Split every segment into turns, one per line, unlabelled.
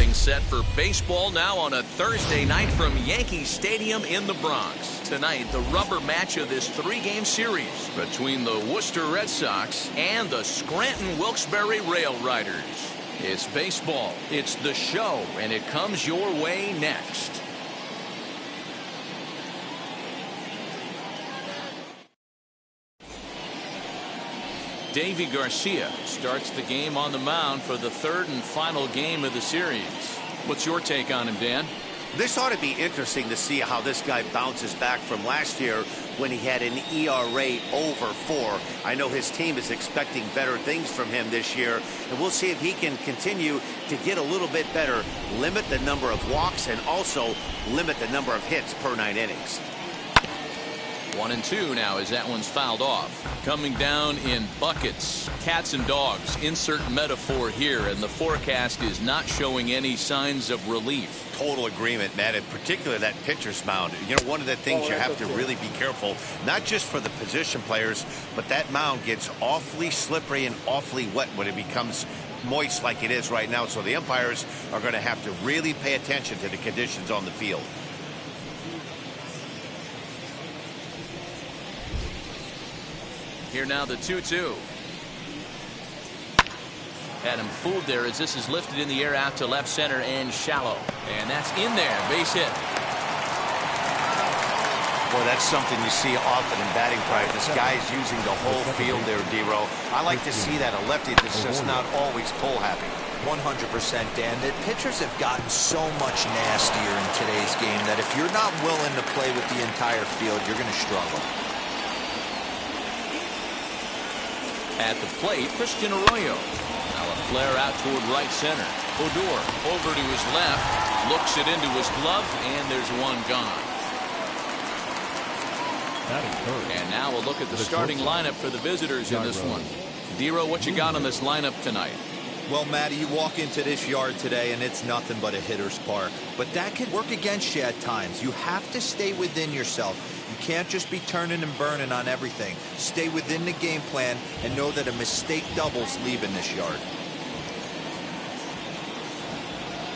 getting set for baseball now on a Thursday night from Yankee Stadium in the Bronx. Tonight, the rubber match of this 3-game series between the Worcester Red Sox and the Scranton Wilkes-Barre Railriders. It's baseball, it's the show, and it comes your way next. Davy Garcia starts the game on the mound for the 3rd and final game of the series. What's your take on him, Dan?
This ought to be interesting to see how this guy bounces back from last year when he had an ERA over 4. I know his team is expecting better things from him this year, and we'll see if he can continue to get a little bit better, limit the number of walks, and also limit the number of hits per 9 innings.
1-2 now as that one's fouled off. Coming down in buckets, cats and dogs, insert metaphor here, and the forecast is not showing any signs of relief.
Total agreement, Matt, in particular that pitcher's mound. You know, one of the things you have to really be careful, not just for the position players, but that mound gets awfully slippery and awfully wet when it becomes moist like it is right now. So the umpires are going to have to really pay attention to the conditions on the field.
Here now the 2-2. Had him fooled there as this is lifted in the air out to left center and shallow. And that's in there. Base hit.
Boy, that's something you see often in batting practice. Guys using the whole field there, D-Row. I like to see that. A lefty that's just not always pull happy.
100%, Dan. The pitchers have gotten so much nastier in today's game that if you're not willing to play with the entire field, you're going to struggle.
At the plate, Christian Arroyo. Now a flare out toward right center. Odor over to his left, looks it into his glove, and there's one gone. And now we'll look at the starting lineup for the visitors in this one. Dero, what you got on this lineup tonight?
Well, Matty, you walk into this yard today and it's nothing but a hitter's park. But that can work against you at times. You have to stay within yourself. You can't just be turning and burning on everything. Stay within the game plan and know that a mistake doubles leaving this yard.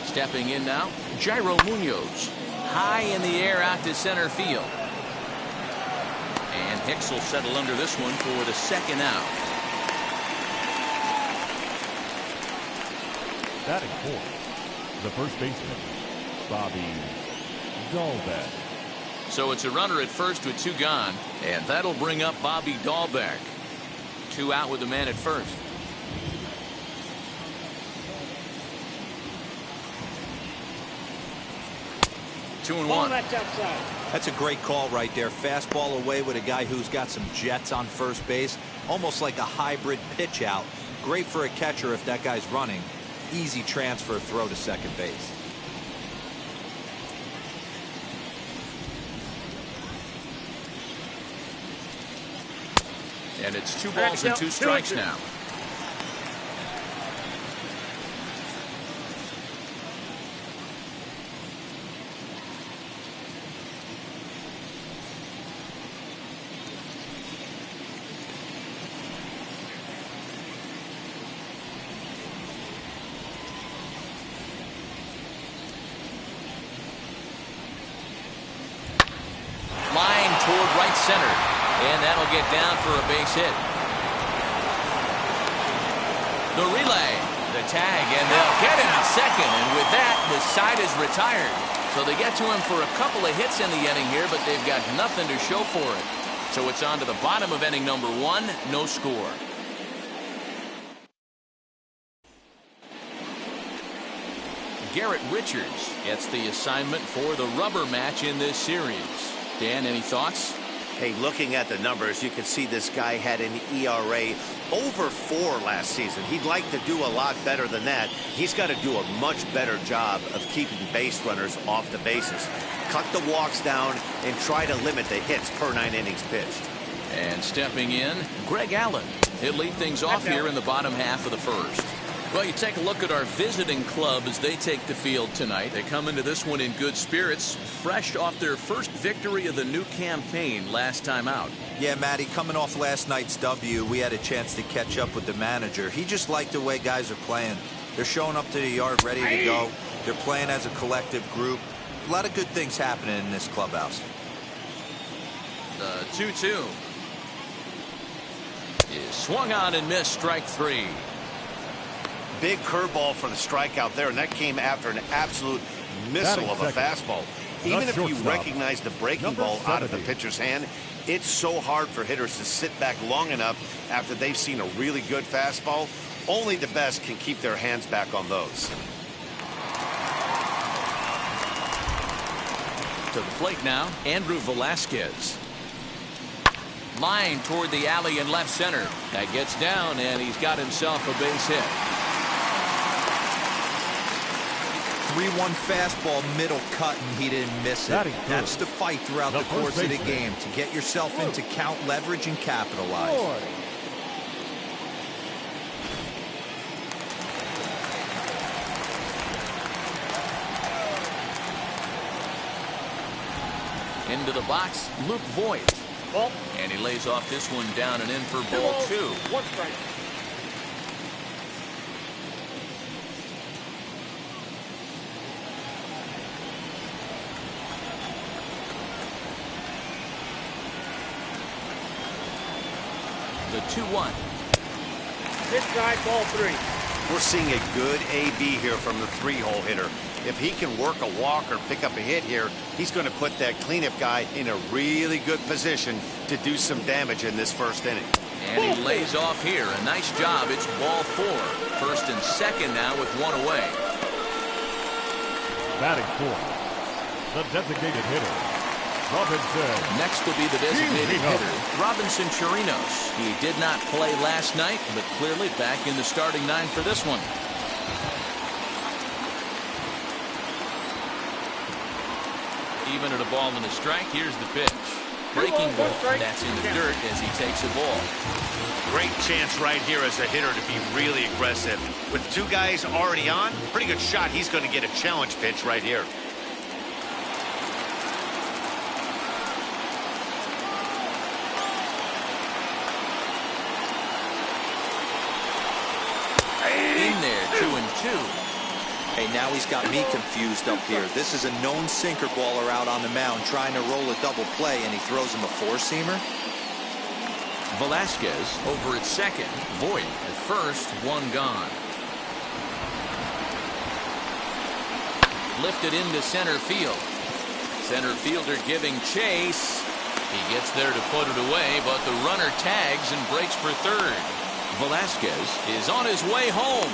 Stepping in now, Jairo Munoz. High in the air out to center field. And Hicks will settle under this one for the second out.
Batting fourth, the first baseman, Bobby Dahlbeck.
So it's a runner at first with 2 gone, and that'll bring up Bobby Dahlbeck. 2 out with the man at first. Two and one.
That's a great call right there. Fastball away with a guy who's got some jets on first base, almost like a hybrid pitch out. Great for a catcher if that guy's running. Easy transfer throw to second base.
And it's 2 balls and 2 strikes now. Line toward right center. And that'll get down for a base hit. The relay, the tag, and they'll get him at second. And with that, the side is retired. So they get to him for a couple of hits in the inning here, but they've got nothing to show for it. So it's on to the bottom of inning number 1, no score. Garrett Richards gets the assignment for the rubber match in this series. Dan, any thoughts?
Hey, looking at the numbers, you can see this guy had an ERA over 4 last season. He'd like to do a lot better than that. He's got to do a much better job of keeping base runners off the bases. Cut the walks down and try to limit the hits per 9 innings pitched.
And stepping in, Greg Allen. He'll lead things off here in the bottom half of the first. Well, you take a look at our visiting club as they take the field tonight. They come into this one in good spirits, fresh off their first victory of the new campaign last time out.
Yeah, Matty, coming off last night's W, we had a chance to catch up with the manager. He just liked the way guys are playing. They're showing up to the yard ready to go. They're playing as a collective group. A lot of good things happening in this clubhouse.
The 2-2 is swung on and missed, strike 3.
Big curveball for the strikeout there, and that came after an absolute missile of a fastball. Even if you recognize the breaking ball out of the pitcher's hand, it's so hard for hitters to sit back long enough after they've seen a really good fastball. Only the best can keep their hands back on those.
To the plate now, Andrew Velasquez. Line toward the alley in left center. That gets down, and he's got himself a base hit.
3-1 fastball, middle cut, and he didn't miss it. That's the fight throughout the course of the game, to get yourself into count leverage and capitalize.
Into the box, Luke Voigt. And he lays off this one down and in for ball 2.
1 strike.
The 2-1.
This guy, ball 3.
We're seeing a good AB here from the 3-hole hitter. If he can work a walk or pick up a hit here, he's going to put that cleanup guy in a really good position to do some damage in this first inning.
And he lays off here. A nice job. It's ball 4. First and second now with 1 away.
Batting fourth, the designated hitter, Robinson.
Next will be the designated hitter, Robinson Chirinos. He did not play last night, but clearly back in the starting 9 for this one. Even at a ball and a strike, here's the pitch. Breaking ball, that's in the dirt as he takes a ball.
Great chance right here as a hitter to be really aggressive. With 2 guys already on, pretty good shot. He's going to get a challenge pitch right here.
In there, 2-2.
Hey, now he's got me confused up here. This is a known sinker baller out on the mound trying to roll a double play, and he throws him a 4-seamer.
Velasquez over at second. Voigt at first, 1 gone. Lifted into center field. Center fielder giving chase. He gets there to put it away, but the runner tags and breaks for third. Velasquez is on his way home.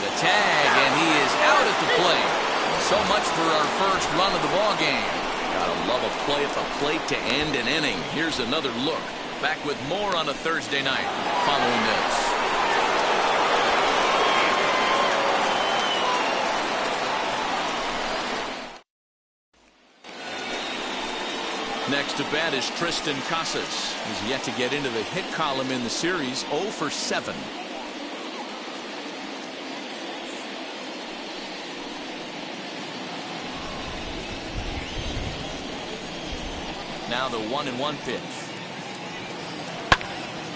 The tag, and he is out at the plate. So much for our first run of the ball game. Gotta love a play at the plate to end an inning. Here's another look. Back with more on a Thursday night following this. Next to bat is Tristan Casas. He's yet to get into the hit column in the series, 0 for 7. Now the 1-1 pitch.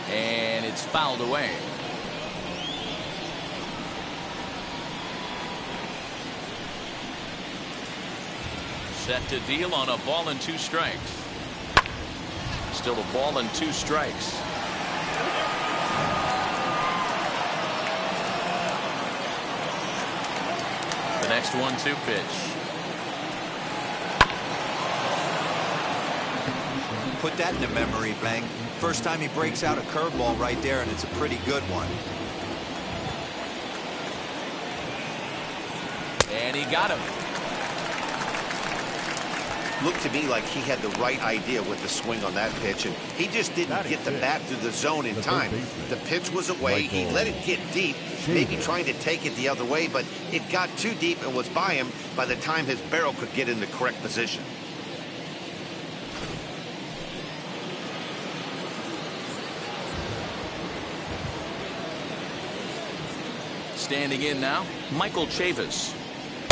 And it's fouled away. Set to deal on a ball and 2 strikes. Still a ball and 2 strikes. The next 1-2 pitch.
Put that in the memory bank. First time he breaks out a curveball right there, and it's a pretty good one.
And he got him.
Looked to me like he had the right idea with the swing on that pitch, and he just didn't get the bat through the zone in time. The pitch was away. He let it get deep, maybe trying to take it the other way, but it got too deep and was by him by the time his barrel could get in the correct position.
Standing in now, Michael Chavis.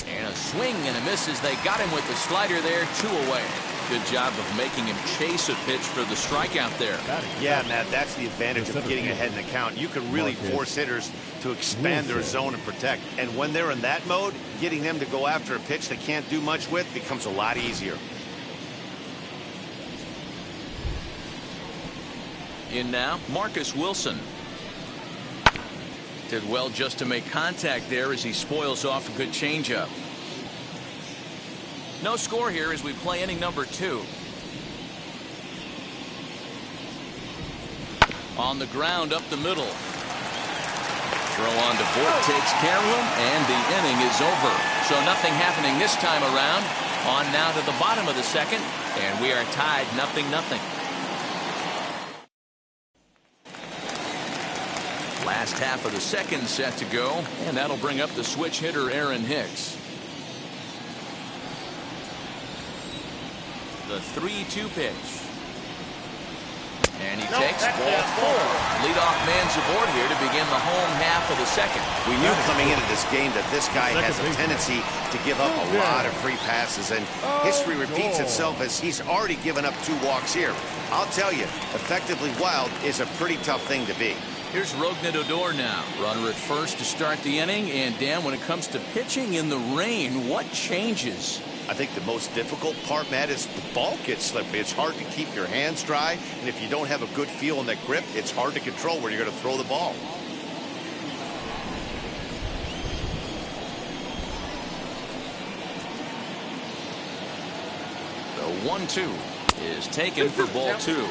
And a swing and a miss as they got him with the slider there, 2 away. Good job of making him chase a pitch for the strikeout there.
Yeah, Matt, that's the advantage of getting ahead in the count. You can really force hitters to expand their zone and protect. And when they're in that mode, getting them to go after a pitch they can't do much with becomes a lot easier.
In now, Marcus Wilson. Did well just to make contact there as he spoils off a good changeup. No score here as we play inning number 2. On the ground up the middle. Throw on to Vogt takes care of him, and the inning is over. So nothing happening this time around. On now to the bottom of the second, and we are tied 0-0. Last half of the second set to go, and that'll bring up the switch hitter Aaron Hicks. The 3-2 pitch. And he takes ball 4. Leadoff man's aboard here to begin the home half of the second.
We knew coming into this game that this guy has a tendency to give up a lot of free passes, and history repeats itself as he's already given up 2 walks here. I'll tell you, effectively wild is a pretty tough thing to be.
Here's Rougned Odor now. Runner at first to start the inning. And Dan, when it comes to pitching in the rain, what changes?
I think the most difficult part, Matt, is the ball gets slippery. It's hard to keep your hands dry, and if you don't have a good feel in that grip, it's hard to control where you're going to throw the ball.
The 1-2 is taken for ball 2.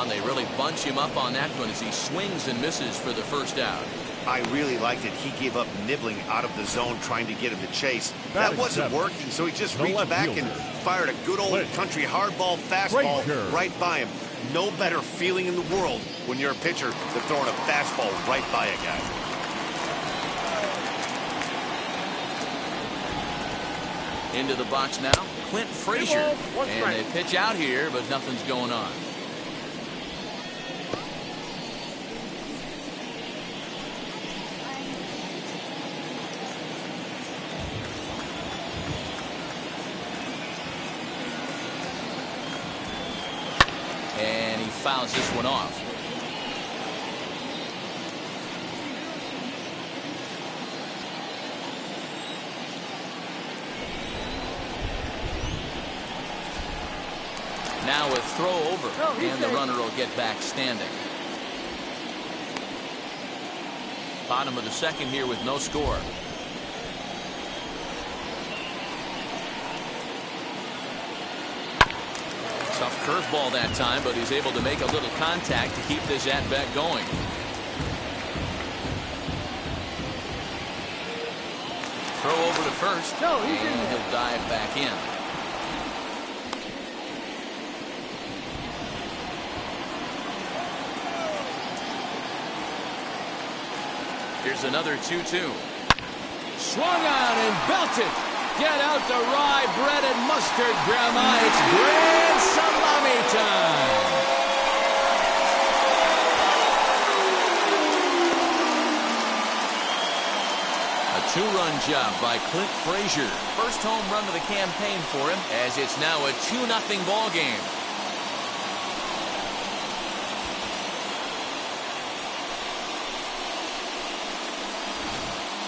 They really bunch him up on that one as he swings and misses for the first out.
I really liked it. He gave up nibbling out of the zone trying to get him to chase. That wasn't working, so he just reached back and fired a good old country hardball fastball right by him. No better feeling in the world when you're a pitcher than throwing a fastball right by a guy.
Into the box now, Clint Frazier. And they pitch out here, but nothing's going on. And he fouls this one off. Now a throw over, and the runner will get back standing. Bottom of the second here with no score. Tough curveball that time, but he's able to make a little contact to keep this at-bat going. Throw over to first, and he'll dive back in. Here's another 2-2. Swung on and belted. Get out the rye bread and mustard, Grandma. It's grand salami time. A 2-run job by Clint Frazier. First home run of the campaign for him, as it's now a 2-0 ball game.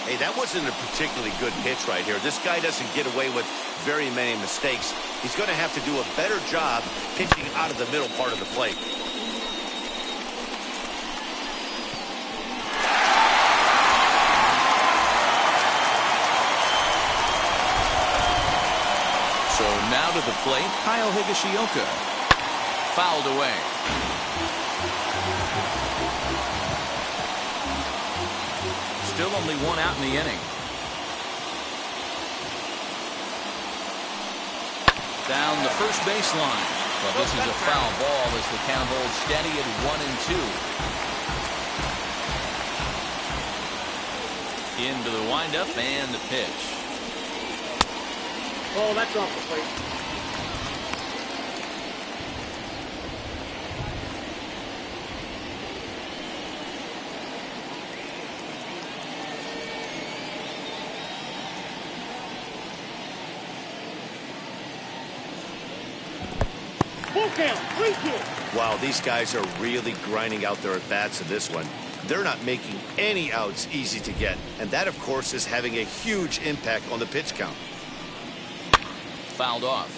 Hey, that wasn't a particularly good pitch right here. This guy doesn't get away with very many mistakes. He's going to have to do a better job pitching out of the middle part of the plate.
So now to the plate, Kyle Higashioka. Fouled away. Still only 1 out in the inning. Down the first baseline. Well, this is a foul ball as the count holds steady at 1-2. Into the windup and the pitch.
Oh, that's off the plate. Full count, 3-2.
Wow, these guys are really grinding out their at-bats in this one. They're not making any outs easy to get. And that, of course, is having a huge impact on the pitch count.
Fouled off.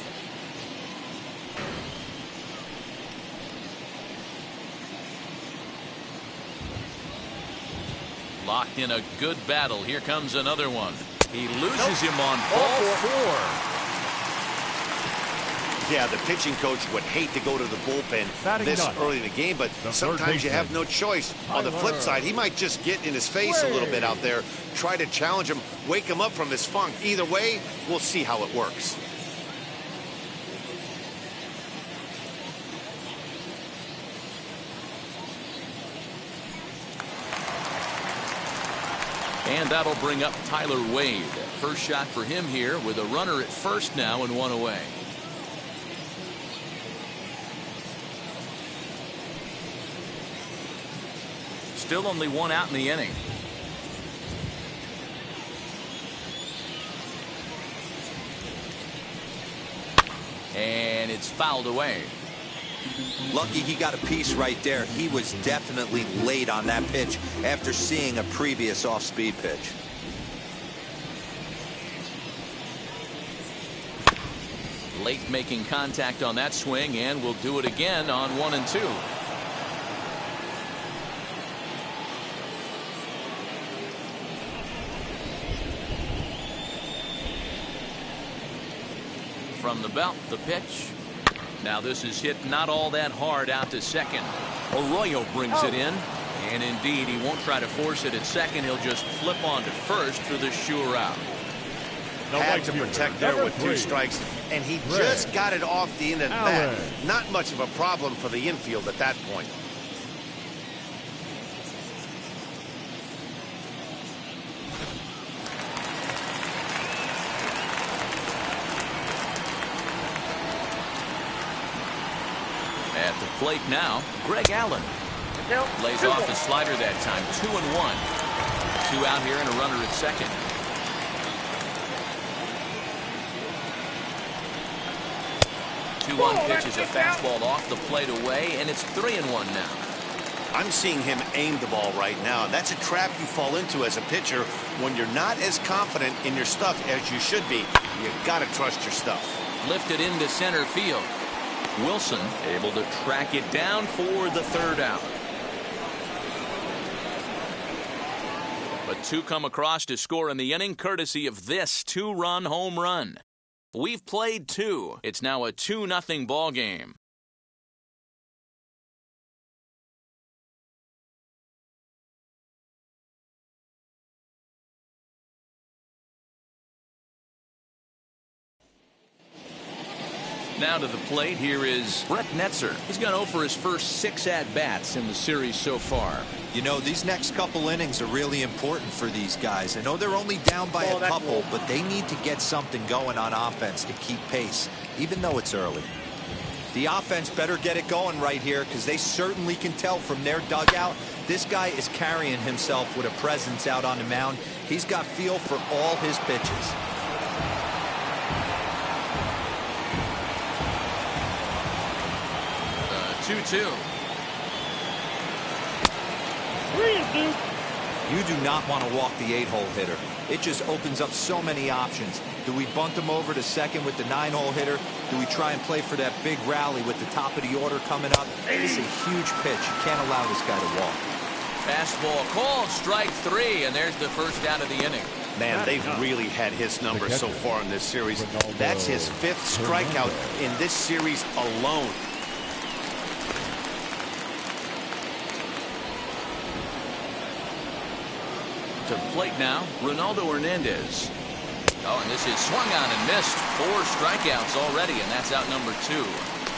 Locked in a good battle. Here comes another one. He loses him on ball 4.
Yeah, the pitching coach would hate to go to the bullpen this early in the game, but sometimes you have no choice. On the flip side, he might just get in his face a little bit out there, try to challenge him, wake him up from his funk. Either way, we'll see how it works.
And that'll bring up Tyler Wade. First shot for him here with a runner at first now and one away. Still only one out in the inning. And it's fouled away.
Lucky he got a piece right there. He was definitely late on that pitch after seeing a previous off-speed pitch.
Late making contact on that swing, and will do it again on 1 and 2. From the belt, the pitch. Now this is hit not all that hard out to second. Arroyo brings it in. And indeed, he won't try to force it at second. He'll just flip on to first for the sure out.
Had to protect there with 2 strikes, and he just got it off the end of the bat. Not much of a problem for the infield at that point.
At the plate now, Greg Allen. Lays off the slider that time. 2 and 1. 2 out here and a runner at second. Two-one pitch is a fastball off the plate away, and it's 3 and 1 now.
I'm seeing him aim the ball right now. That's a trap you fall into as a pitcher when you're not as confident in your stuff as you should be. You got to trust your stuff.
Lifted into center field. Wilson able to track it down for the 3rd out. But 2 come across to score in the inning, courtesy of this 2-run home run. We've played 2. It's now a 2-0 ball game. Now to the plate, here is Brett Netzer. He's gone 0 for his first 6 at-bats in the series so far.
You know, these next couple innings are really important for these guys. I know they're only down by a couple, but they need to get something going on offense to keep pace, even though it's early. The offense better get it going right here, because they certainly can tell from their dugout this guy is carrying himself with a presence out on the mound. He's got feel for all his pitches.
2-2.
3-2.
You do not want to walk the 8-hole hitter. It just opens up so many options. Do we bunt him over to second with the 9-hole hitter? Do we try and play for that big rally with the top of the order coming up? This is a huge pitch. You can't allow this guy to walk.
Fastball called, strike 3, and there's the first out of the inning.
Man, they've really had his number so far in this series. That's his 5th strikeout in this series alone.
To the plate now, Ronaldo Hernandez. Oh, and this is swung on and missed. 4 strikeouts already, and that's out number 2.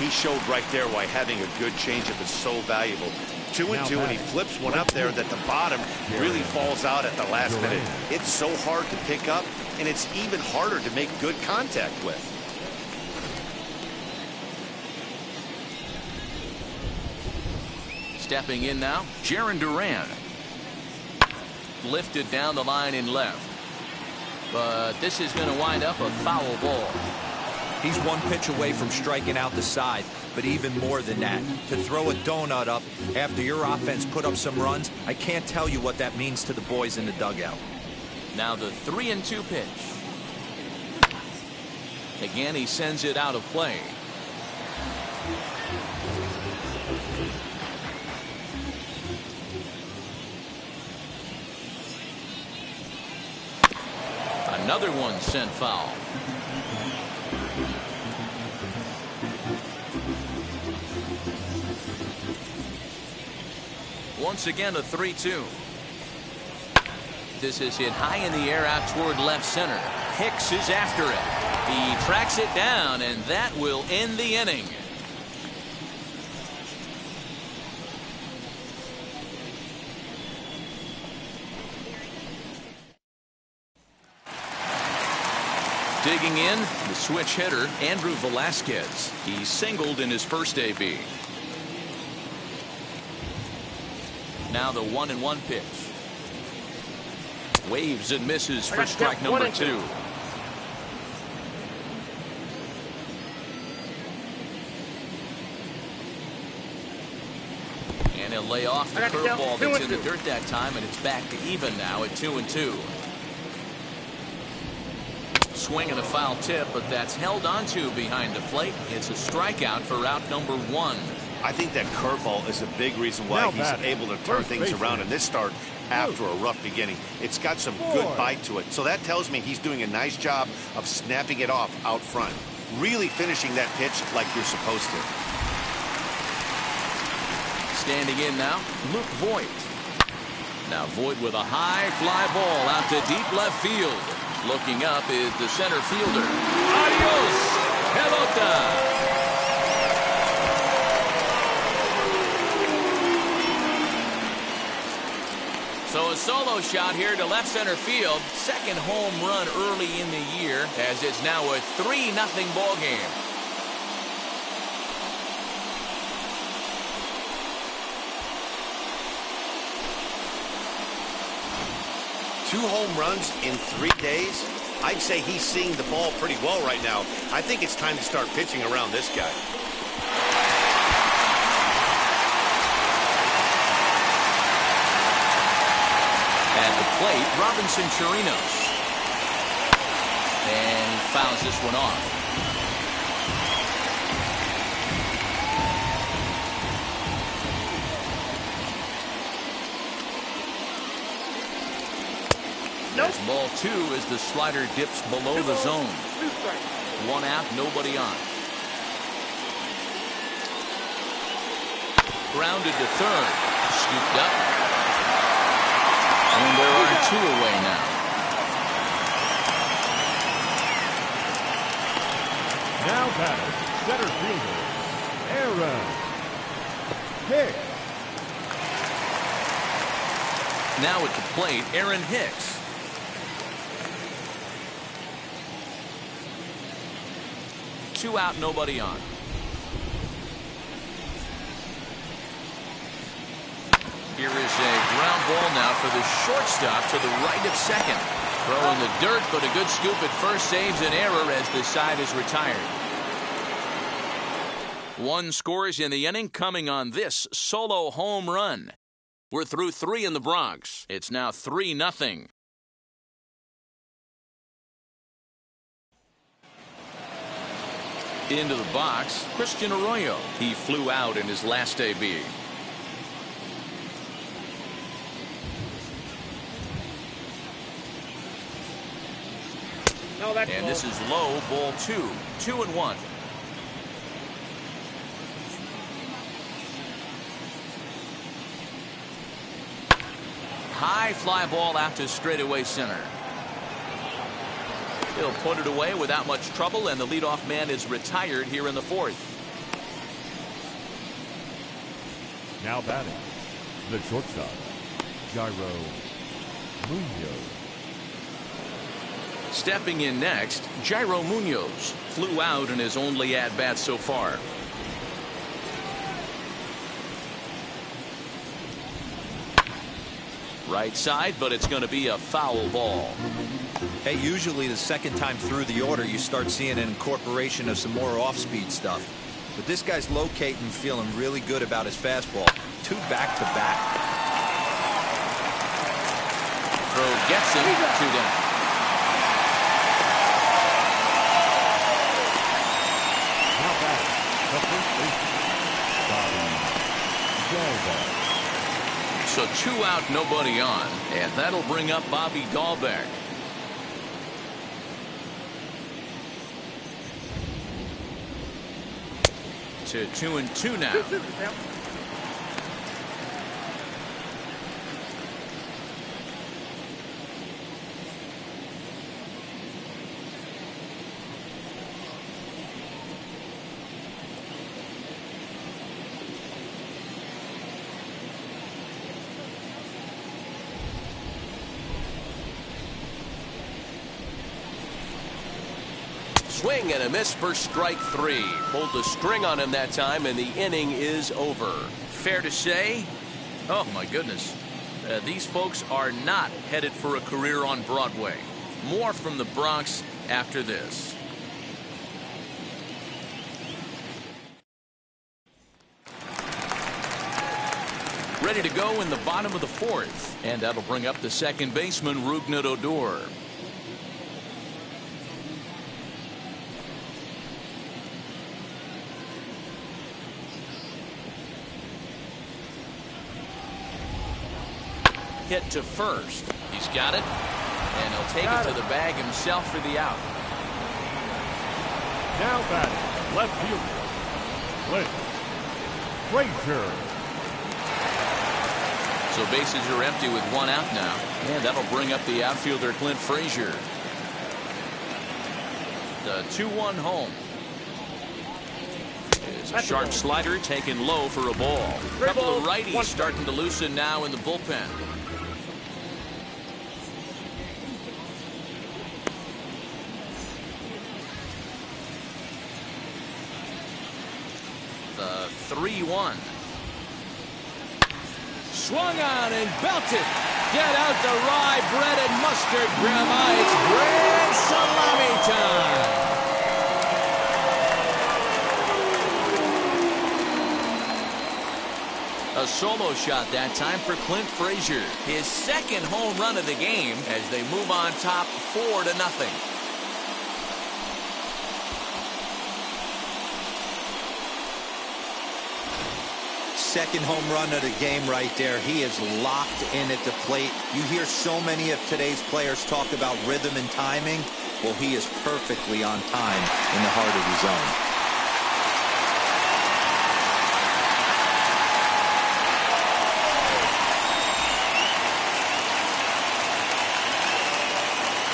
He showed right there why having a good changeup is so valuable. 2 and 2, and he flips one up there that the bottom really falls out at the last minute. It's so hard to pick up, and it's even harder to make good contact with.
Stepping in now, Jarren Duran. Lifted down the line in left. But this is going to wind up a foul ball.
He's one pitch away from striking out the side, but even more than that, to throw a donut up after your offense put up some runs, I can't tell you what that means to the boys in the dugout.
Now the 3-2 pitch. Again, he sends it out of play. Another one sent foul. Once again, a 3-2. This is hit high in the air out toward left center. Hicks is after it. He tracks it down, and that will end the inning. Digging in, the switch hitter, Andrew Velasquez. He singled in his first AB. Now the 1-1 pitch. Waves and misses for strike number 2. And he'll lay off the curveball that's in the dirt that time, and it's back to even now at 2-2. Swing and a foul tip, but that's held onto behind the plate. It's a strikeout for out number 1.
I think that curveball is a big reason why he's able to turn things around in this start after a rough beginning. It's got some good bite to it. So that tells me he's doing a nice job of snapping it off out front. Really finishing that pitch like you're supposed to.
Standing in now, Luke Voigt. Now Voigt with a high fly ball out to deep left field. Looking up is the center fielder. Adios, pelota. So a solo shot here to left center field. Second home run early in the year, as it's now a 3-0 ball game.
Two home runs in 3 days? I'd say he's seeing the ball pretty well right now. I think it's time to start pitching around this guy.
At the plate, Robinson Chirinos. And he fouls this one off. As ball 2 as the slider dips below the zone. 1 out, nobody on. Grounded to third. Scooped up. And there are 2 away now.
Now batting, center fielder, Aaron Hicks.
Now at the plate, Aaron Hicks. Two out, nobody on. Here is a ground ball now for the shortstop to the right of second. Throw in the dirt, but a good scoop at first saves an error as the side is retired. 1 scores in the inning coming on this solo home run. We're through 3 in the Bronx. It's now 3-0. Into the box, Christian Arroyo. He flew out in his last AB. And this is low, ball 2. 2-1. High fly ball out to straightaway center. He'll put it away without much trouble, and the leadoff man is retired here in the 4th.
Now batting, the shortstop, Jairo Munoz.
Stepping in next, Jairo Munoz. Flew out in his only at-bat so far. Right side, but it's going to be a foul ball.
Hey, usually the second time through the order, you start seeing an incorporation of some more off-speed stuff. But this guy's locating, feeling really good about his fastball. 2 back-to-back.
Throw gets him. 2 down.
Now back, the first baseman, Bobby Dahlbeck.
So 2 out, nobody on, and that'll bring up Bobby Dahlbeck. To 2-2 now. Swing and a miss for strike 3. Pulled the string on him that time, and the inning is over. Fair to say? Oh, my goodness. These folks are not headed for a career on Broadway. More from the Bronx after this. Ready to go in the bottom of the 4th, and that'll bring up the second baseman, Rougned Odor. Hit to first. He's got it, and he'll take it to the bag himself for the out.
Now batting, left fielder, Clint Frazier.
So bases are empty with 1 out now, and that'll bring up the outfielder, Clint Frazier. The 2-1 home. It's a sharp slider taken low for a ball. A couple of righties starting to loosen now in the bullpen. The 3-1. Swung on and belted. Get out the rye bread and mustard, Grandma. It's grand salami time. A solo shot that time for Clint Frazier. His 2nd home run of the game as they move on top 4-0.
Second home run of the game right there. He is locked in at the plate. You hear so many of today's players talk about rhythm and timing. Well, he is perfectly on time in the heart of the zone.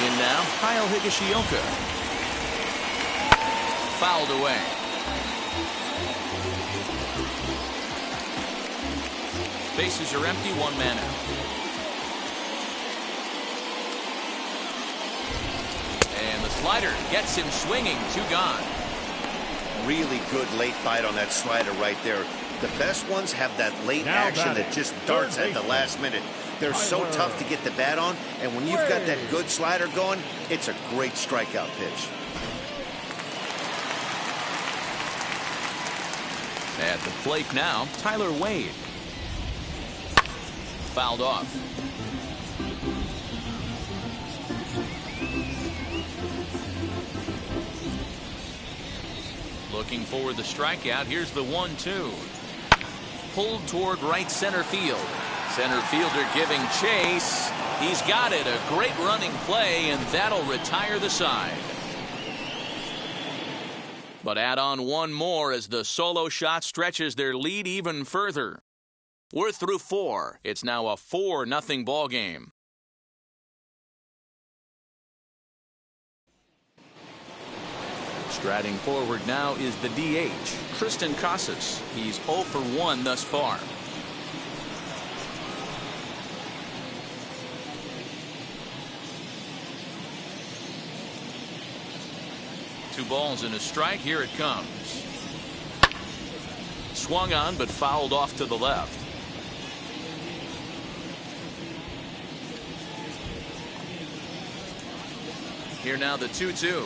In now, Kyle Higashioka. Fouled away. Bases are empty, 1 man out. And the slider gets him swinging, 2 gone.
Really good late bite on that slider right there. The best ones have that late
Now
action
batting,
that just darts at the last minute. They're so tough to get the bat on, and when you've got that good slider going, it's a great strikeout pitch.
At the plate now, Tyler Wade. Fouled off. Looking for the strikeout. Here's the 1-2. Pulled toward right center field. Center fielder giving chase. He's got it. A great running play, and that'll retire the side. But add on 1 more as the solo shot stretches their lead even further. We're through 4. It's now a 4-0 ball game. Striding forward now is the DH, Tristan Casas. He's 0 for 1 thus far. Two balls and a strike. Here it comes. Swung on but fouled off to the left. Here now the 2-2.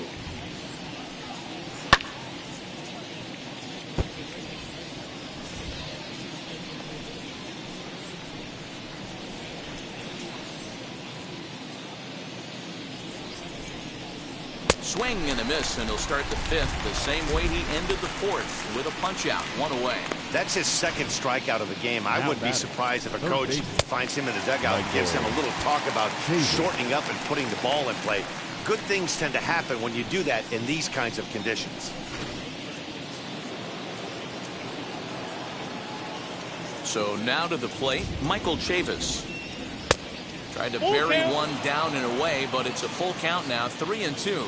Swing and a miss, and he'll start the 5th the same way he ended the 4th with a punch out, 1 away.
That's his 2nd strikeout of the game. I wouldn't be surprised if a coach finds him in the dugout and gives him a little talk about shortening up and putting the ball in play. Good things tend to happen when you do that in these kinds of conditions.
So now to the plate, Michael Chavis. Tried to bury one down and away, but it's a full count now, 3-2.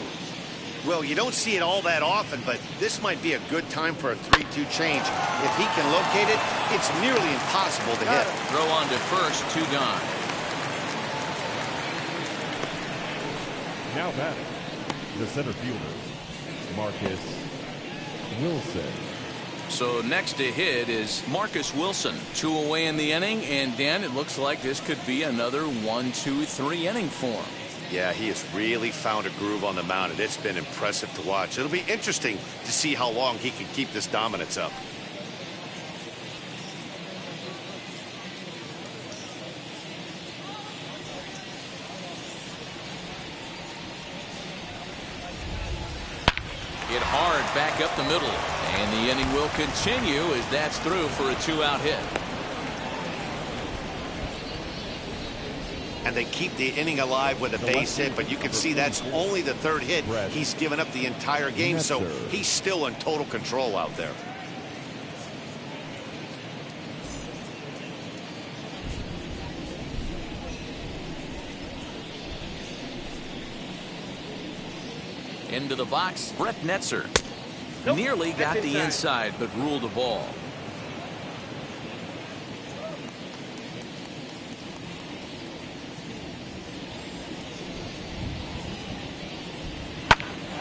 Well, you don't see it all that often, but this might be a good time for a 3-2 change. If he can locate it, it's nearly impossible to hit.
Throw on to first, 2 gone.
Now batting, the center fielder, Marcus Wilson.
So next to hit is Marcus Wilson. 2 away in the inning, and Dan, it looks like this could be another 1-2-3 inning for him.
Yeah, he has really found a groove on the mound, and it's been impressive to watch. It'll be interesting to see how long he can keep this dominance up.
Hit hard back up the middle, and the inning will continue as that's through for a 2-out hit.
And they keep the inning alive with a base hit, but you can see that's only the 3rd hit he's given up the entire game, so he's still in total control out there.
Into the box, Brett Netzer. Nearly got the inside, but ruled the ball.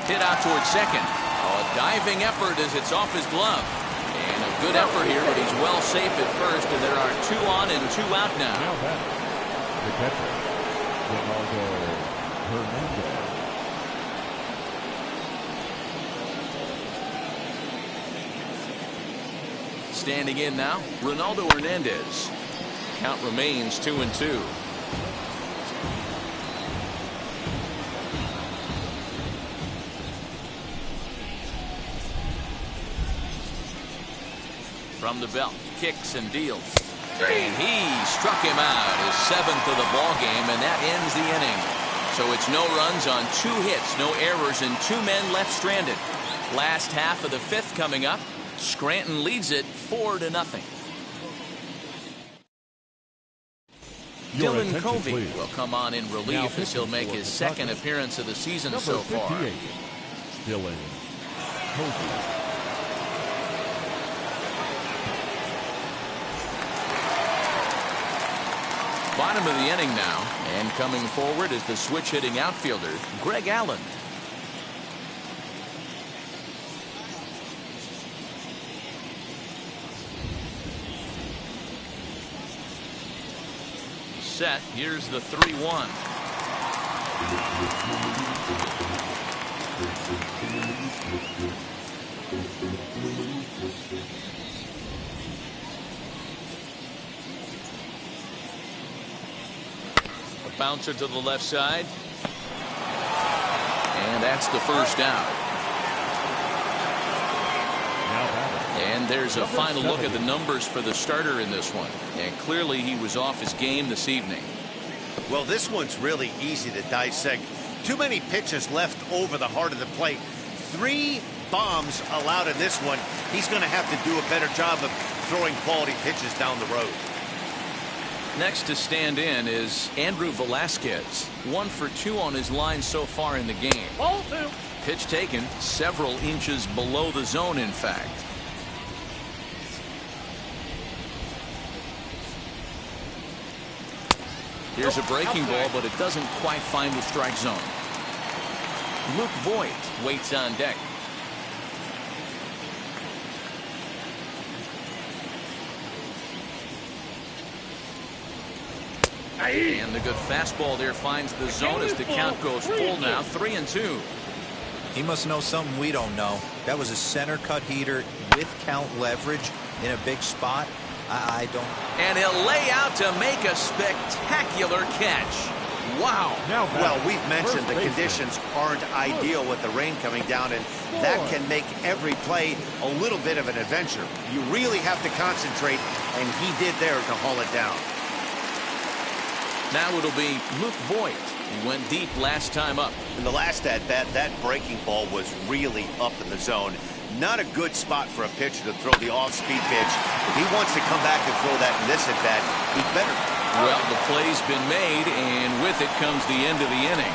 Hit out towards second. Oh, a diving effort as it's off his glove. And a good effort here, but he's well safe at first, and there are 2 on and 2 out now.
Now batting, the catcher, Ronaldo Hernandez.
Standing in now, Ronaldo Hernandez. Count remains 2-2. From the belt, kicks and deals. And he struck him out, his 7th of the ball game, and that ends the inning. So it's no runs on 2 hits, no errors, and 2 men left stranded. Last half of the 5th coming up. Scranton leads it 4-0. Dylan Covey will come on in relief as he'll make his 2nd appearance of the season so far.
Dylan Covey.
Bottom of the inning now, and coming forward is the switch-hitting outfielder, Greg Allen. Set. Here's the 3-1. A bouncer to the left side. And that's the first out. And there's a final look at the numbers for the starter in this one. And clearly he was off his game this evening.
Well, this one's really easy to dissect. Too many pitches left over the heart of the plate. 3 bombs allowed in this one. He's going to have to do a better job of throwing quality pitches down the road.
Next to stand in is Andrew Velasquez. 1 for 2 on his line so far in the game.
Ball 2.
Pitch taken several inches below the zone, in fact. Here's a breaking ball, but it doesn't quite find the strike zone. Luke Voigt waits on deck. And the good fastball there finds the zone as the count goes full now, 3-2.
He must know something we don't know. That was a center cut heater with count leverage in a big spot. I don't.
And he'll lay out to make a spectacular catch. Wow.
Well, we've mentioned the conditions aren't ideal with the rain coming down, and that can make every play a little bit of an adventure. You really have to concentrate, and he did there to haul it down.
Now it'll be Luke Voigt. He went deep last time up.
In the last at-bat, that breaking ball was really up in the zone. Not a good spot for a pitcher to throw the off-speed pitch. If he wants to come back and throw that in this at-bat, he better.
Well, the play's been made, and with it comes the end of the inning.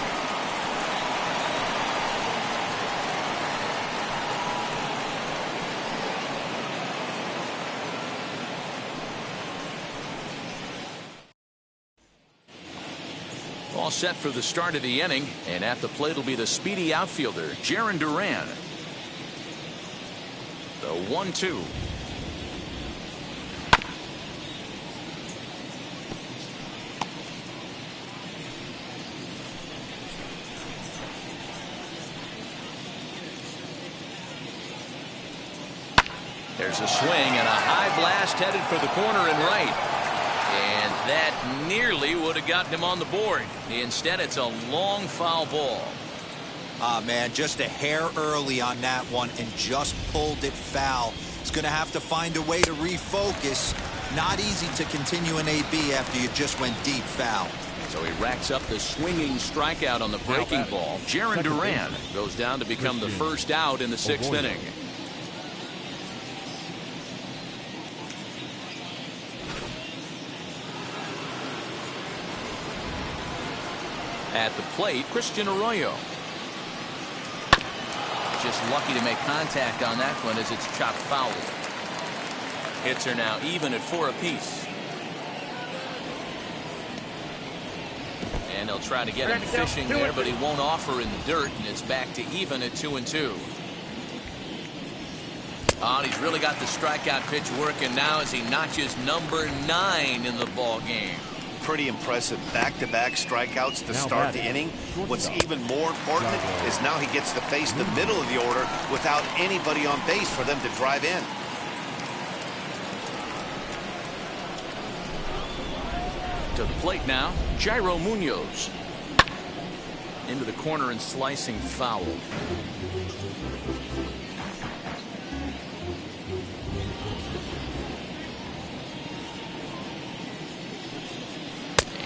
All set for the start of the inning, and at the plate will be the speedy outfielder, Jarren Duran. The 1-2. There's a swing and a high blast headed for the corner and right. And that nearly would have gotten him on the board. Instead, it's a long foul ball.
Ah, man, just a hair early on that one and just pulled it foul. It's going to have to find a way to refocus. Not easy to continue an AB after you just went deep foul.
So he racks up the swinging strikeout on the breaking ball. Jarren Duran goes down to become the first out in the sixth inning. At the plate, Christian Arroyo. Just lucky to make contact on that one as it's chopped foul. Hits are now even at 4 apiece. And they'll try to get him fishing there, but he won't offer in the dirt, and it's back to even at 2-2. Oh, he's really got the strikeout pitch working now as he notches number 9 in the ball game.
Pretty impressive back-to-back strikeouts to start the inning. What's even more important is now he gets to face the middle of the order without anybody on base for them to drive in.
To the plate now, Jairo Munoz. Into the corner and slicing foul.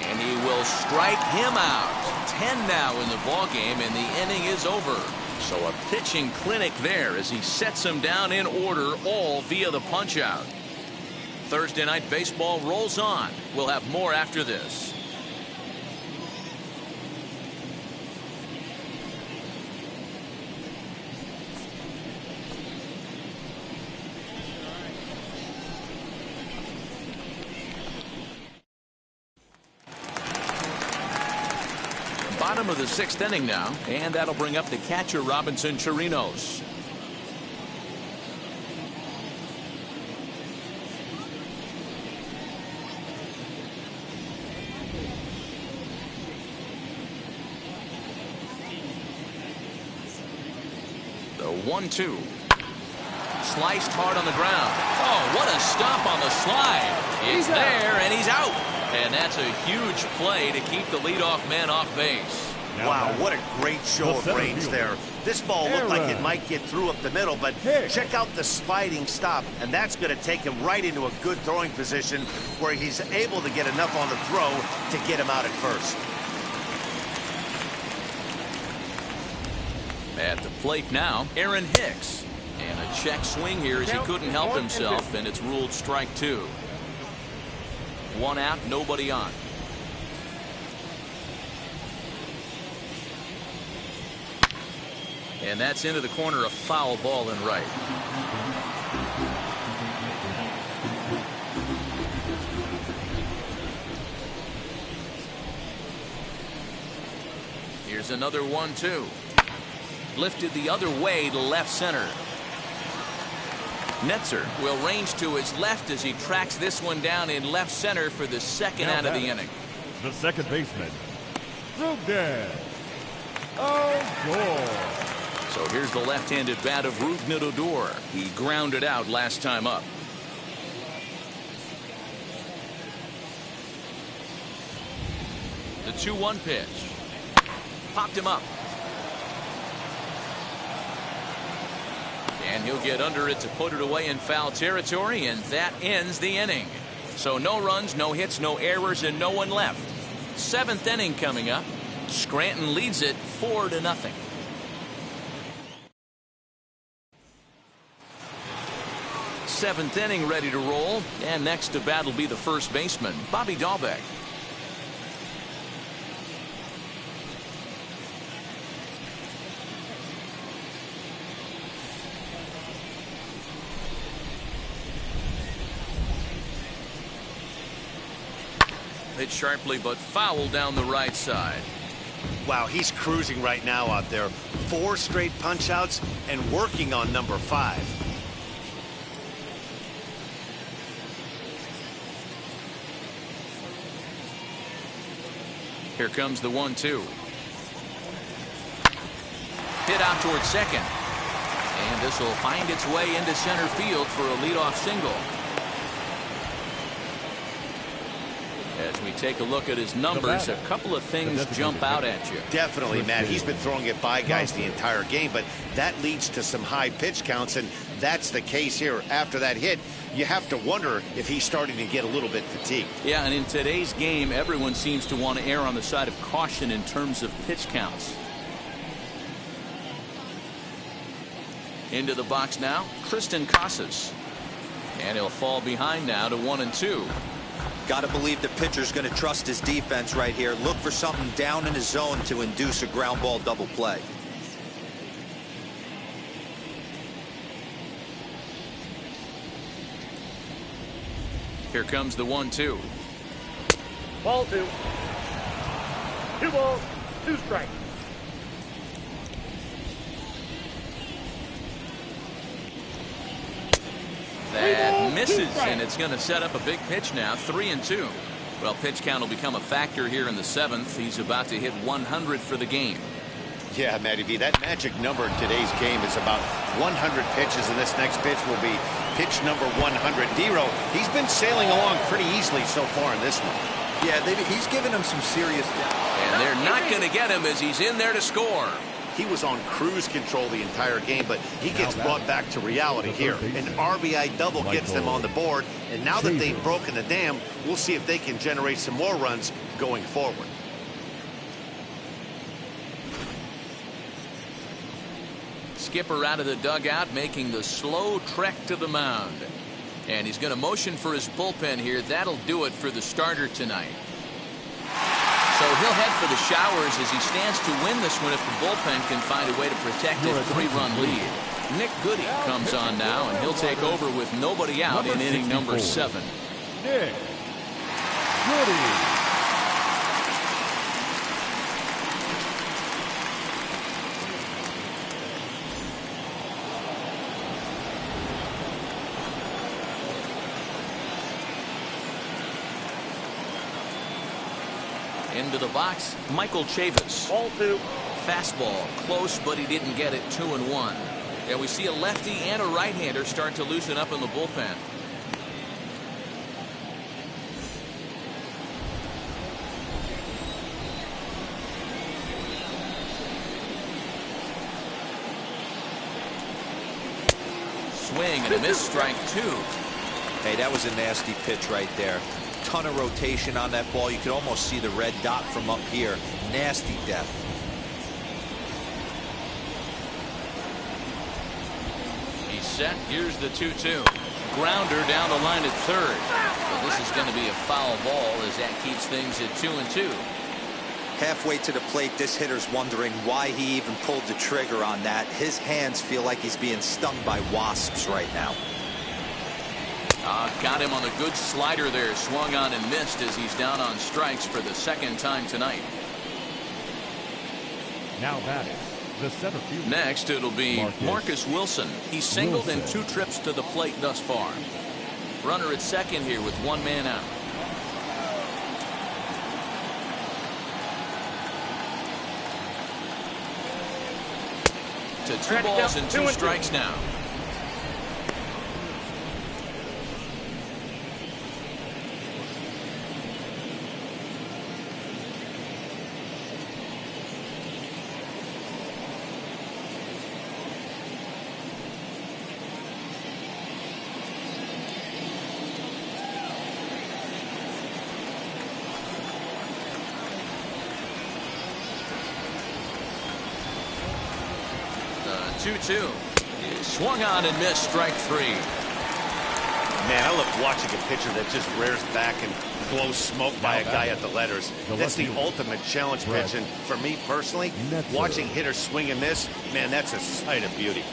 And he will strike him out. 10 now in the ballgame, and the inning is over. So a pitching clinic there as he sets him down in order, all via the punch-out. Thursday Night Baseball rolls on. We'll have more after this. Bottom of the 6th inning now, and that'll bring up the catcher Robinson Chirinos. The 1-2. Sliced hard on the ground. Oh, what a stop on the slide. It's there, and he's out. And that's a huge play to keep the leadoff man off base.
Wow, what a great show of range there. This ball looked like it might get through up the middle, but check out the sliding stop, and that's going to take him right into a good throwing position where he's able to get enough on the throw to get him out at first.
At the plate now, Aaron Hicks. And a check swing here as he couldn't help himself, and it's ruled strike 2. 1 out, nobody on. And that's into the corner, a foul ball and right. Here's another 1-2. Lifted the other way to left center. Netzer will range to his left as he tracks this one down in left center for the second out of the inning.
the second baseman, Rugden. Odor.
So here's the left-handed bat of Rougned Odor. He grounded out last time up. The 2-1 pitch. Popped him up. And he'll get under it to put it away in foul territory, and that ends the inning. So no runs, no hits, no errors, and no one left. 7th inning coming up. Scranton leads it 4-0. Seventh inning ready to roll, and next to bat will be the first baseman, Bobby Dahlbeck. Hit sharply but foul down the right side.
Wow, he's cruising right now out there. 4 straight punch outs and working on number 5.
Here comes the 1-2. Hit out towards second. And this will find its way into center field for a leadoff single. As we take a look at his numbers, a couple of things jump out at you.
Definitely, Matt. He's been throwing it by guys the entire game, but that leads to some high pitch counts, and that's the case here. After that hit, you have to wonder if he's starting to get a little bit fatigued.
Yeah, and in today's game, everyone seems to want to err on the side of caution in terms of pitch counts. Into the box now, Tristan Casas. And he'll fall behind now to 1-2.
Got to believe the pitcher's going to trust his defense right here. Look for something down in his zone to induce a ground ball double play.
Here comes the 1-2.
Ball 2. 2 balls, 2 strikes.
That misses, and it's going to set up a big pitch now. 3-2. Well, pitch count will become a factor here in the 7th. He's about to hit 100 for the game.
Yeah, Matty V, that magic number in today's game is about 100 pitches, and this next pitch will be pitch number 100. Dero, he's been sailing along pretty easily so far in this one.
Yeah, he's given him some serious depth.
And they're not going to get him as he's in there to score.
He was on cruise control the entire game, but he gets brought back to reality here. An RBI double gets them on the board, and now that they've broken the dam, we'll see if they can generate some more runs going forward.
Skipper out of the dugout, making the slow trek to the mound. And he's going to motion for his bullpen here. That'll do it for the starter tonight. So he'll head for the showers as he stands to win this one if the bullpen can find a way to protect his 3-run lead. Nick Goody comes on now, and he'll take over with nobody out in inning number 7.
Nick Goody.
Into the box, Michael Chavis.
Ball 2.
Fastball, close, but he didn't get it. 2-1. And we see a lefty and a right-hander start to loosen up in the bullpen. Swing and a miss, strike 2.
Hey, that was a nasty pitch right there. Ton of rotation on that ball. You could almost see the red dot from up here. Nasty death.
He's set. Here's the 2-2. Grounder down the line at third. But this is going to be a foul ball as that keeps things at 2-2.
Halfway to the plate, this hitter's wondering why he even pulled the trigger on that. His hands feel like he's being stung by wasps right now.
Got him on a good slider there. Swung on and missed as he's down on strikes for the second time tonight.
Now batting, the center fielder.
Next, it'll be Marcus Wilson. He's singled in 2 trips to the plate thus far. Runner at second here with 1 man out. to 2 balls and 2 strikes now. The 2-2 is swung on and missed, strike 3.
Man, I love watching a pitcher that just rears back and blows smoke by a guy at the letters. That's the ultimate challenge pitch. And for me personally, watching hitters swing and miss, man, that's a sight of beauty.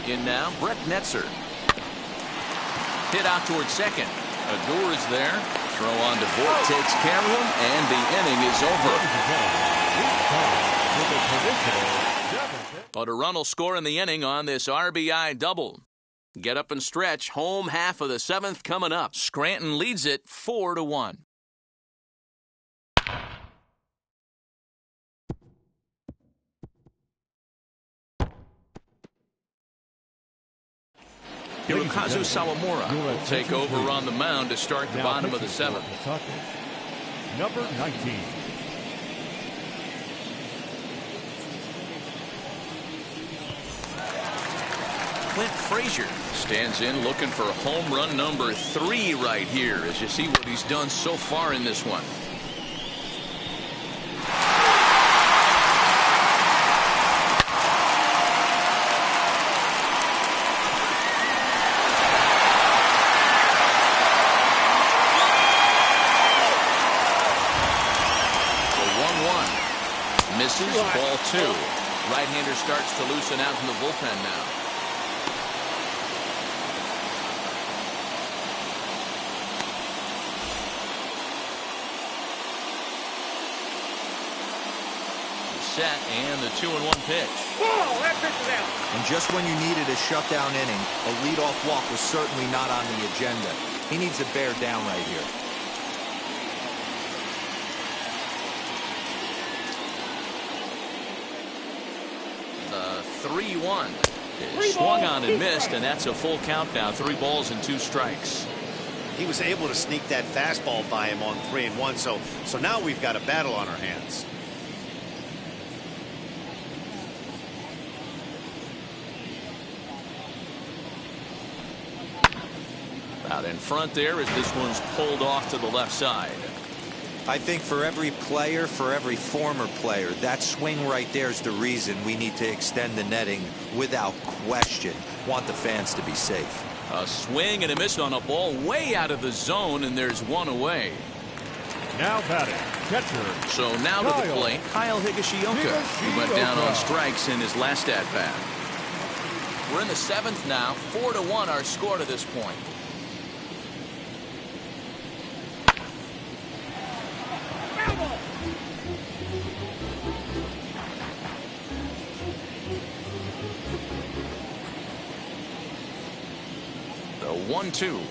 In now, Brett Netzer. Hit out towards second. Adore is there. Throw on to Voigt, takes care of him, and the inning is over. But a run will score in the inning on this RBI double. Get up and stretch. Home half of the 7th coming up. Scranton leads it 4-1. Hirokazu Sawamura will take over on the mound to start the bottom of the 7th.
Number 19.
Clint Frazier stands in looking for home run number 3 right here as you see what he's done so far in this one. Misses, ball 2. Right-hander starts to loosen out in the bullpen now. Set and the 2-1 pitch.
Whoa, that pitch is out.
And just when you needed a shutdown inning, a leadoff walk was certainly not on the agenda. He needs to bear down right here.
The 3-1 is swung on and missed, and that's a full count now. 3 balls and 2 strikes.
He was able to sneak that fastball by him on 3-1, so now we've got a battle on our hands.
Out in front there as this one's pulled off to the left side.
I think for every player, for every former player, that swing right there is the reason we need to extend the netting without question. Want the fans to be safe.
A swing and a miss on a ball way out of the zone, and there's 1 away.
Now batting, catcher.
So now to the plate, Kyle Higashioka, who went down on strikes in his last at-bat. We're in the 7th now, 4-1 our score to this point. The 1-2.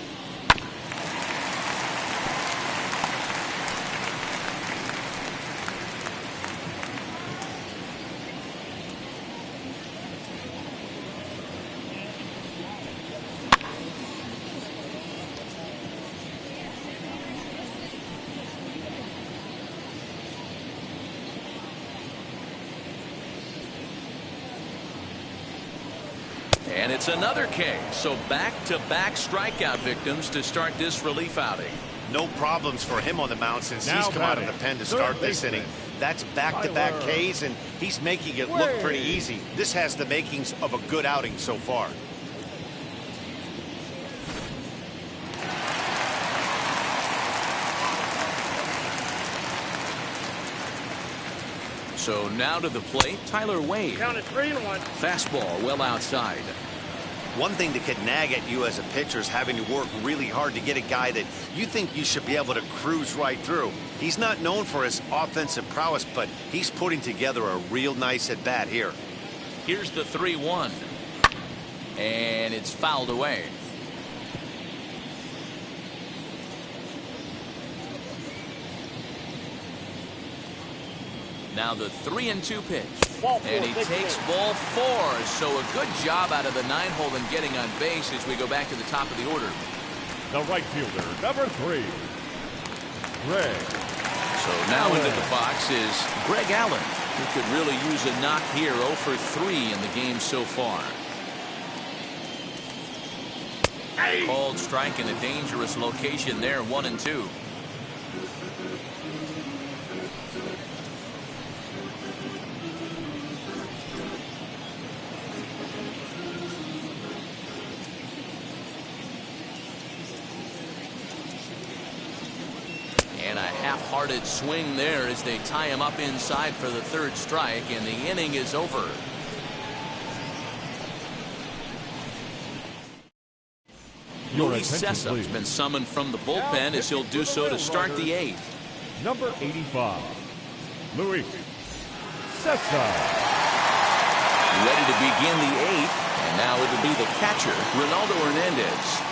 And it's another K. So back-to-back strikeout victims to start this relief outing.
No problems for him on the mound since
Now
he's come out of
batting,
the pen to
third
start this
baseman,
inning. That's back-to-back
Tyler
Ks, and he's making it look pretty easy. This has the makings of a good outing so far.
So now to the plate, Tyler Wade.
Count it 3-1.
Fastball well outside.
One thing that could nag at you as a pitcher is having to work really hard to get a guy that you think you should be able to cruise right through. He's not known for his offensive prowess, but he's putting together a real nice at-bat here.
Here's the 3-1. And it's fouled away. Now the 3-2 pitch. And he takes ball 4. So a good job out of the 9-hole in getting on base as we go back to the top of the order.
The right fielder, number 3, Greg.
So now into the box is Greg Allen, who could really use a knock here. 0 for 3 in the game so far. Called strike in a dangerous location there, 1-2. And a half-hearted swing there as they tie him up inside for the 3rd strike, and the inning is over. Luis Cessa's been summoned from the bullpen as he'll do so to start the 8th.
Number 85, Luis Cessa.
Ready to begin the 8th, and now it'll be the catcher, Ronaldo Hernandez.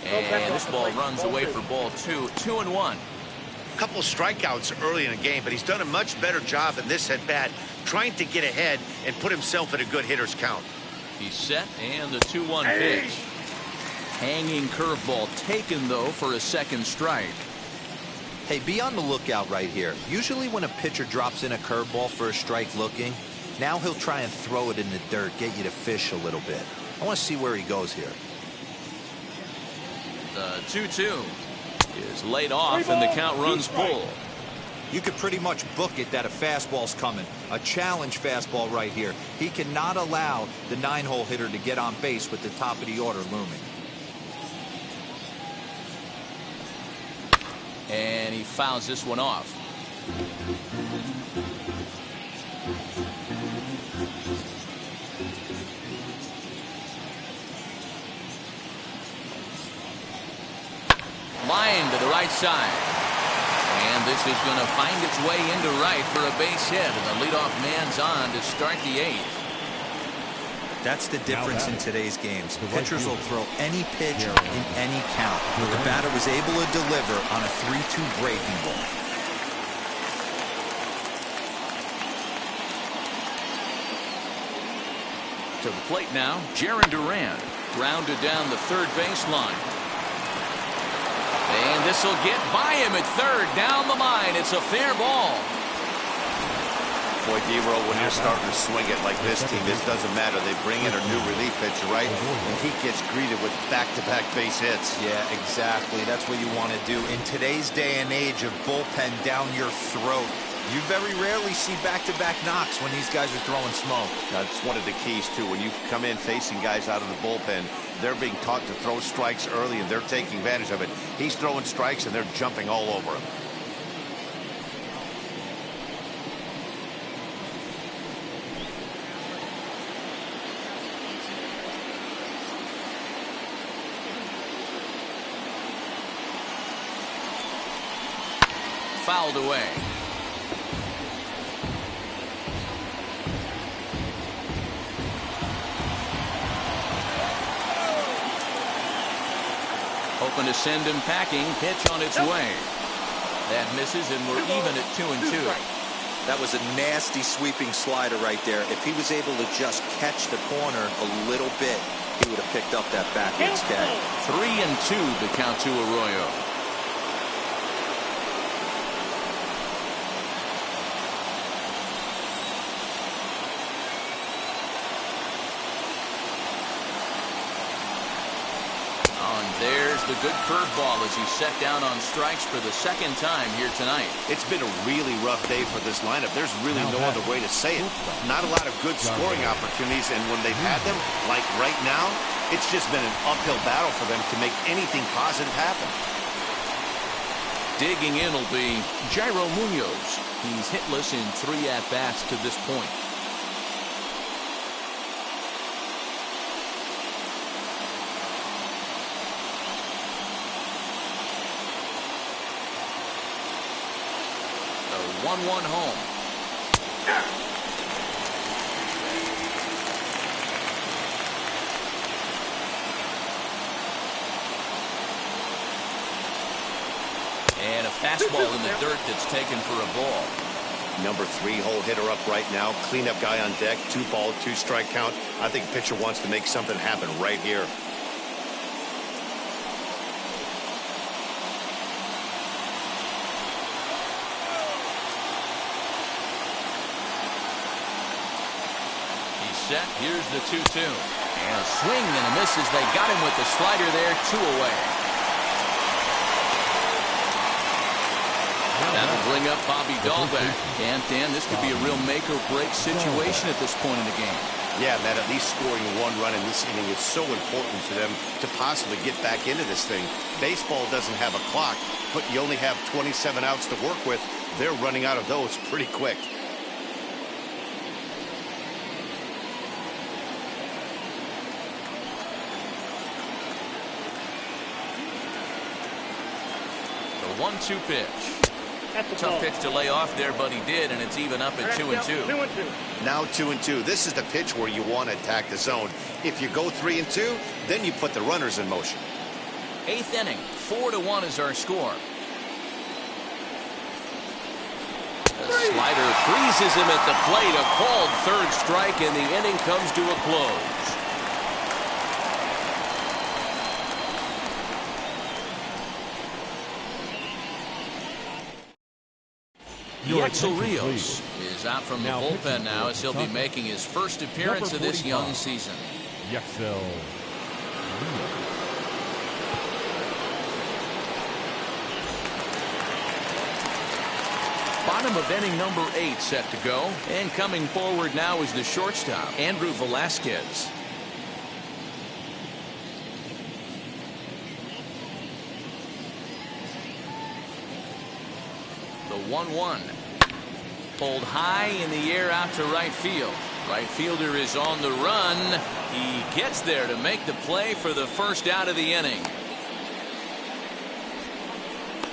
And this ball runs away for ball 2, 2-1.
Couple strikeouts early in the game, but he's done a much better job in this at bat trying to get ahead and put himself in a good hitter's count.
He's set, and the 2-1 pitch. Hanging curveball taken, though, for a 2nd strike.
Hey, be on the lookout right here. Usually when a pitcher drops in a curveball for a strike looking, now he'll try and throw it in the dirt, get you to fish a little bit. I want to see where he goes here.
The 2-2 is laid off, and the count runs full.
You could pretty much book it that a fastball's coming. A challenge fastball right here. He cannot allow the 9-hole hitter to get on base with the top of the order looming.
And he fouls this one off. Line to the right side. And this is going to find its way into right for a base hit. And the leadoff man's on to start the 8th.
That's the difference in today's games. Pitchers will throw any pitch in any count. But the batter was able to deliver on a 3-2 breaking ball.
To the plate now, Jarren Duran. Grounded down the 3rd baseline. And this will get by him at 3rd. Down the line. It's a fair ball.
Boy, D-Roll, when you're starting to swing it like this team, this doesn't matter. They bring in a new relief pitcher, right? And he gets greeted with back-to-back base hits.
Yeah, exactly. That's what you want to do. In today's day and age of bullpen down your throat, you very rarely see back-to-back knocks when these guys are throwing smoke.
That's one of the keys, too. When you come in facing guys out of the bullpen, they're being taught to throw strikes early, and they're taking advantage of it. He's throwing strikes, and they're jumping all over him.
Fouled away. Hoping to send him packing. Pitch on its way. That misses, and we're even at 2-2.
That was a nasty sweeping slider right there. If he was able to just catch the corner a little bit, he would have picked up that backwards catch.
3-2 the count to Arroyo. There's the good curveball as he's set down on strikes for the 2nd time here tonight.
It's been a really rough day for this lineup. There's really no other way to say it. Not a lot of good scoring opportunities, and when they've had them, like right now, it's just been an uphill battle for them to make anything positive happen.
Digging in will be Jairo Munoz. He's hitless in 3 at-bats to this point. 1-1 home. And a fastball in the dirt that's taken for a ball.
Number 3-hole hitter up right now. Cleanup guy on deck. 2-ball, 2-strike count. I think pitcher wants to make something happen right here.
He's set. Here's the 2-2. And a swing and a miss as they got him with the slider there. 2 away. That'll bring up Bobby Dahl back. And Dan, this could be a real make-or-break situation at this point in the game.
Yeah, Matt, at least scoring 1 run in this inning is so important to them to possibly get back into this thing. Baseball doesn't have a clock, but you only have 27 outs to work with. They're running out of those pretty quick.
The 1-2 pitch. Tough pitch to lay off there, but he did, and it's even up at 2-2.
Now 2-2. This is the pitch where you want to attack the zone. If you go 3-2, then you put the runners in motion.
8th inning, 4-1 is our score. The slider freezes him at the plate. A called 3rd strike, and the inning comes to a close. Hicks is out from the bullpen now as he'll be making his first appearance of this young season. Bottom of inning number 8 set to go. And coming forward now is the shortstop, Velasquez. The 1-1. Pulled high in the air out to right field. Right fielder is on the run. He gets there to make the play for the first out of the inning.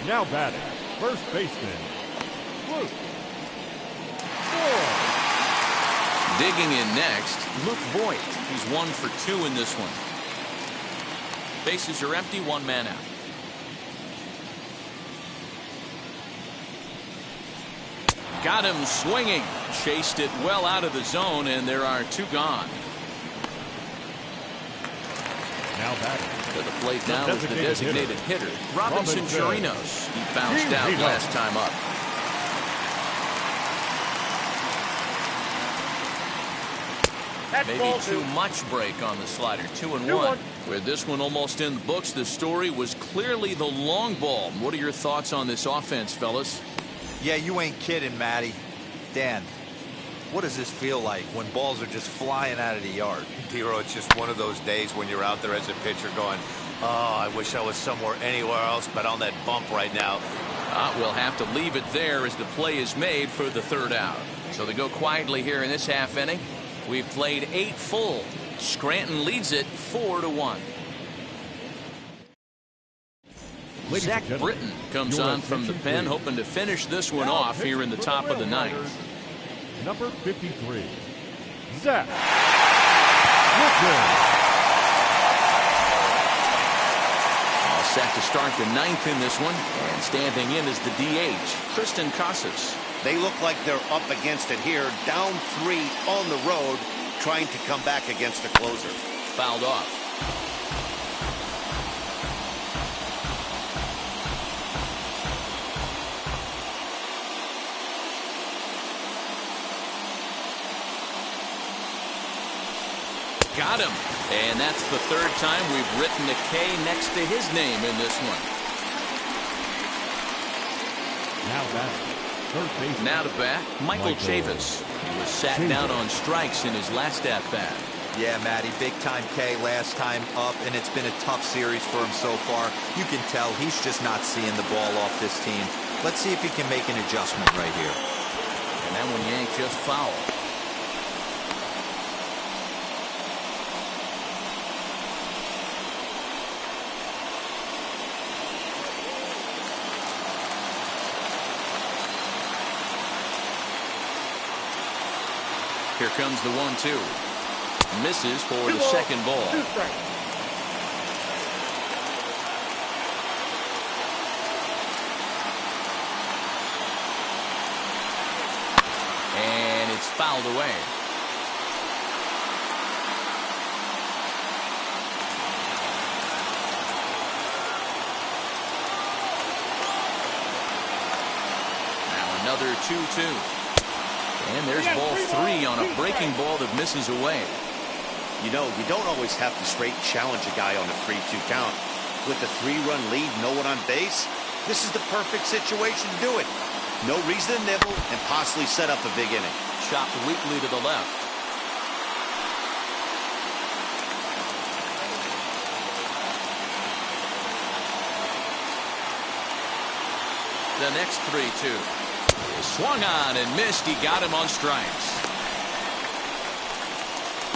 Now batting, first baseman, Luke.
Digging in next, Luke Voigt. He's 1 for 2 in this one. Bases are empty, 1 man out. Got him swinging. Chased it well out of the zone, and there are 2 gone.
Now batting.
To the plate now is the designated hitter, Robinson Chirinos. He bounced out last time up. Maybe too much break on the slider. 2-1. With this one almost in the books, the story was clearly the long ball. What are your thoughts on this offense, fellas?
Yeah, you ain't kidding, Matty. Dan, what does this feel like when balls are just flying out of the yard?
Dero, it's just one of those days when you're out there as a pitcher going, oh, I wish I was somewhere anywhere else but on that bump right now.
We'll have to leave it there as the play is made for the 3rd out. So they go quietly here in this half inning. We've played 8 full. Scranton leads it 4-1. Zach Britton comes on from the pen, hoping to finish this one off here in the top of the 9th.
Number 53, Zach Britton.
All set to start the 9th in this one, and standing in is the DH, Tristan Casas.
They look like they're up against it here, down 3 on the road, trying to come back against the closer.
Fouled off. Got him. And that's the 3rd time we've written a K next to his name in this one. Now to bat, Michael Chavis. He was sat down on strikes in his last at-bat.
Yeah, Matty, big-time K last time up, and it's been a tough series for him so far. You can tell he's just not seeing the ball off this team. Let's see if he can make an adjustment right here.
And that one yanked just foul. Here comes the 1-2. Misses for the second ball.
2 strikes.
And it's fouled away. Now another 2-2. And there's ball 3 on a breaking ball that misses away.
You know, you don't always have to straight challenge a guy on a 3-2 count. With the 3-run lead, no one on base, this is the perfect situation to do it. No reason to nibble and possibly set up a big inning.
Chopped weakly to the left. The next 3-2. Swung on and missed. He got him on strikes.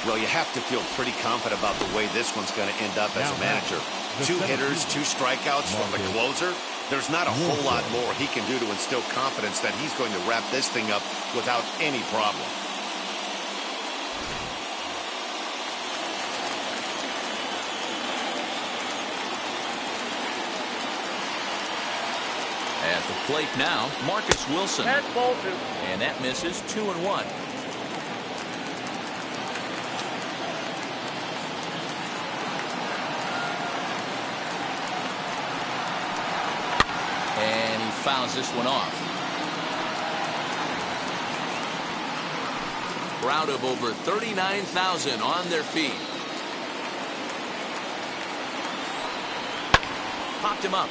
Well, you have to feel pretty confident about the way this one's going to end up as a manager. 2 hitters, 2 strikeouts from the closer. There's not a whole lot more he can do to instill confidence that he's going to wrap this thing up without any problem.
At the plate now, Marcus Wilson.
That's ball 2.
And that misses. 2-1. And he fouls this one off. Crowd of over 39,000 on their feet. Popped him up.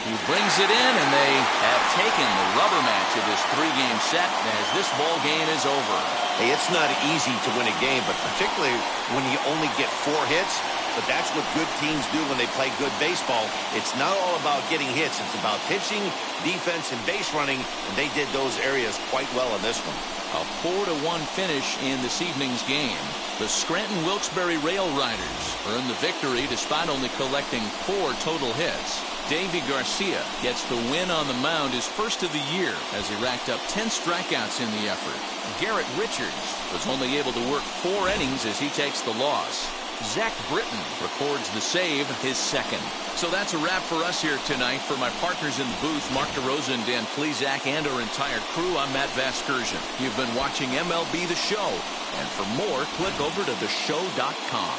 He brings it in, and they have taken the rubber match of this 3-game set as this ball game is over.
Hey, it's not easy to win a game, but particularly when you only get 4 hits. But that's what good teams do when they play good baseball. It's not all about getting hits. It's about pitching, defense, and base running, and they did those areas quite well in this one.
A 4-1 finish in this evening's game. The Scranton Wilkes-Barre Railriders earned the victory despite only collecting 4 total hits. Davy Garcia gets the win on the mound, his first of the year, as he racked up 10 strikeouts in the effort. Garrett Richards was only able to work 4 innings as he takes the loss. Zach Britton records the save, his second. So that's a wrap for us here tonight. For my partners in the booth, Mark DeRosa and Dan Plesac, and our entire crew, I'm Matt Vasgersian. You've been watching MLB The Show. And for more, click over to theshow.com.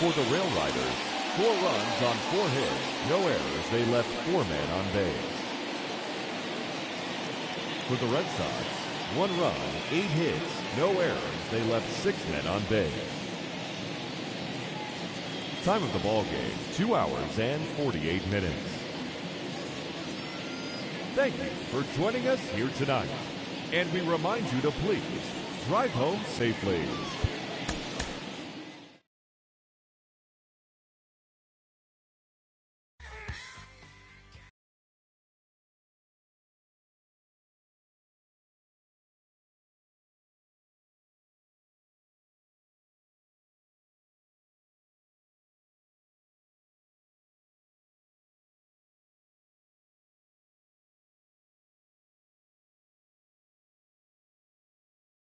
For the Railriders, 4 runs on 4 hits, no errors. They left 4 men on base. For the Red Sox, 1 run, 8 hits, no errors. They left 6 men on base. Time of the ball game, 2 hours and 48 minutes. Thank you for joining us here tonight. And we remind you to please drive home safely.